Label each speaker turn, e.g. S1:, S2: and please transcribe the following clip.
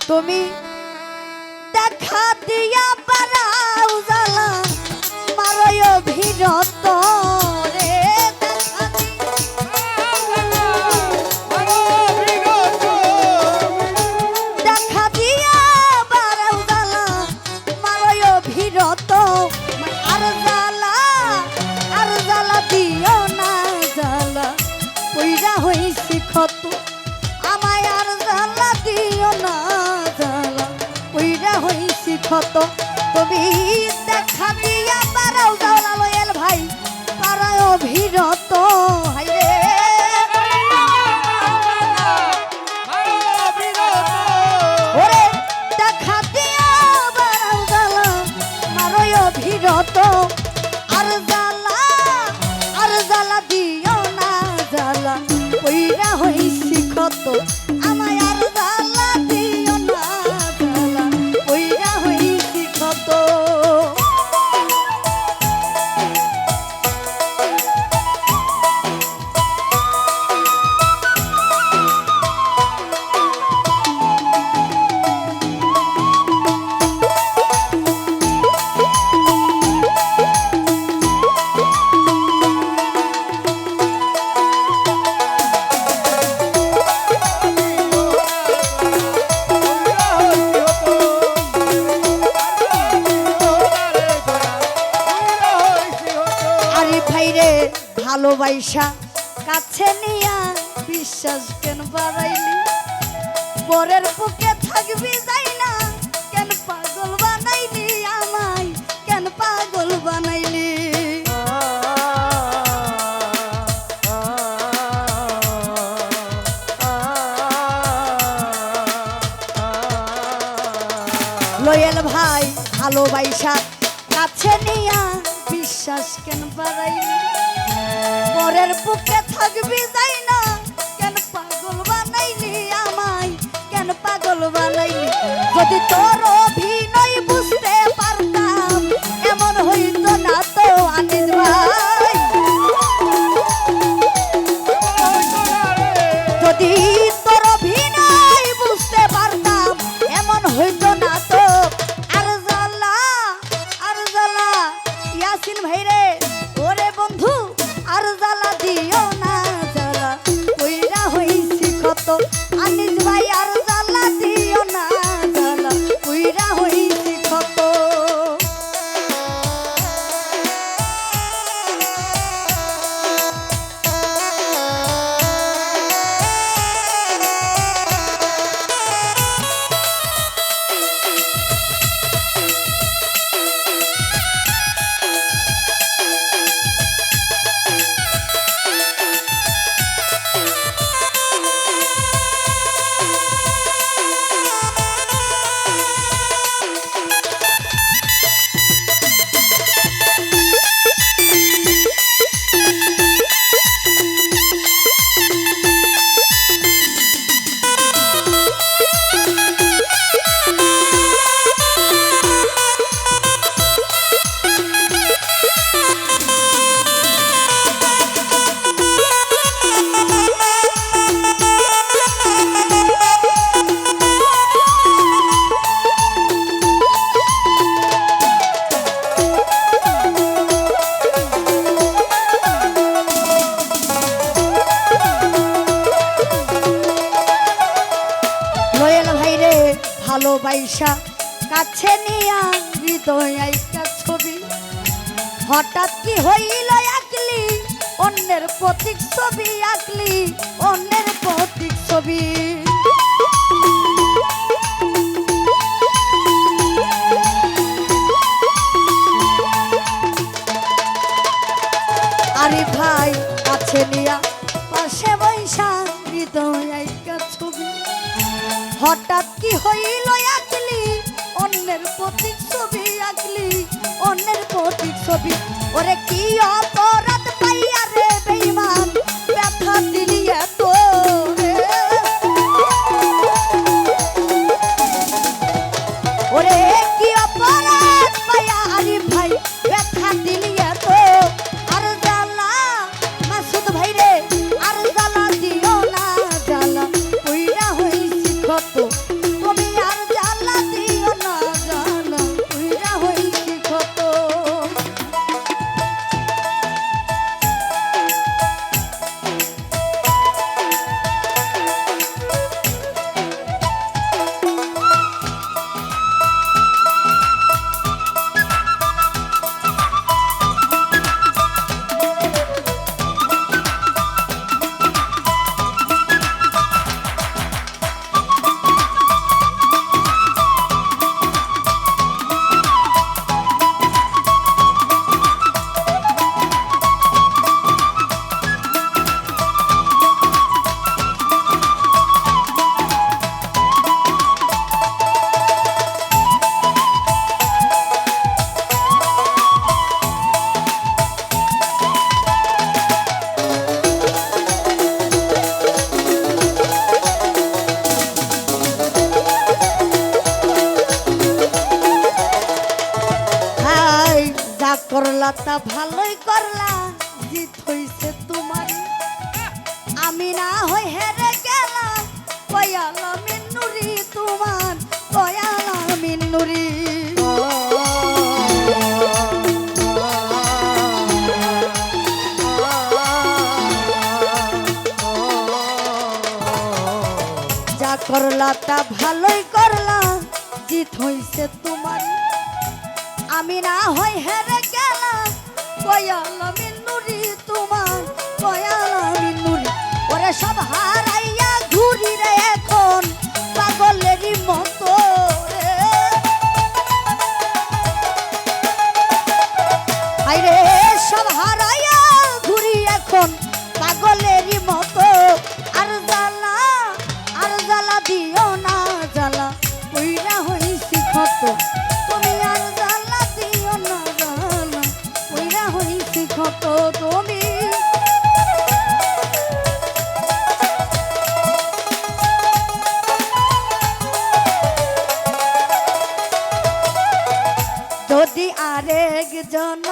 S1: তুমি দেখা দিয়া বাড়াও জ্বালা মারয় ভিরত রে দেখা দিয়া বাড়াও জ্বালা মারয় ভিরত আর জ্বালা দিও না জ্বালা পইরা হইছি ক্ষত আমায় আর জ্বালা দিও না জ্বালা পইরা হইছি ক্ষত তুমি দেখা দিয়া বাড়াও জ্বালা লয়াল ভাই পারায় অভিরত হাইরে ওরে দেখা দিয়া বাড়াও জ্বালা মারয় অভিরত আর জ্বালা দিও না জ্বালা পইরা হইছি ক্ষত আমায় আর জ্বালা দিও না জ্বালা পইরা হইছি ক্ষত ভালোবাসা কাছে নিয়া বিশ্বাস কেন বাড়াইলি পরের বুকে থাকবি যাই না কেন পাগল বানাইলি আমায় কেন পাগল বানাইলি লয়াল ভাই ভালোবাসা কাছে নিয়া বিশ্বাস কেন বাড়াইলি পরের বুকে থাকবি যাই না কেন পাগল বানাইলি আমায় কেন পাগল বানাইলি যদি তোর অভিনয় বুঝতে পারতাম এমন হইতো না তো আনিস ভাই যদি তোর অভিনয় বুঝতে পারতাম এমন হইতো না তো আর জ্বালা ইয়াসিন ভাই রে ওরে বন্ধু আর জ্বালা দিও না জ্বালা কইরা হইছি কত আনিস ভাই আর জ্বালা দিও না জ্বালা কইরা হইছি কত ভালোবাসা কাছে নিয়া হৃদয় আইকা ছবি হঠাৎ কি হইল আঁকলি অন্যের প্রতীক ছবি আঁকলি অন্যের প্রতীক ছবি আরে ভাই কাছে নিয়া পাশে বৈশা হৃদয় আইকা ছবি হঠাৎ কি হইল আঁকলি অন্যের প্রতীক ছবি আঁকলি অন্যের প্রতীক ছবি ওরে কি অপরাধ পাইয়া রে বেঈমান ব্যথা দিলি এত ওরে কি অপরাধ পাইয়া আরে ভাই ব্যথা দিলি এত আর জ্বালা মাসুদ ভাই রে আর জ্বালা দিও না জ্বালা কইরা হইছি কত তুমি আর তা ভালোই করলা জিত হইছে তোমার আমি না হই হেরে গেলাম কয়ালা মিন্নুরি তোমার কয়ালা মিন্নুরি যা করলা তা ভালোই করলা জিত হইছে তোমার আমি না হই হেরে গেলাম কয়ালা মিন্নুরি তোমার কয়ালা মিন্নুরি ওরে সব হারাইয়া ঘুরি রে এখন পাগলেরই মতো রে আইরে সব হারাইয়া ঘুরি এখন পাগলেরই মতো আর জ্বালা দিও না জ্বালা কইরা হইছি ক্ষত তুমি আর জ্বালা দিও না জ্বালা কইরা হইছি ক্ষত তুমি যদি আরেক জন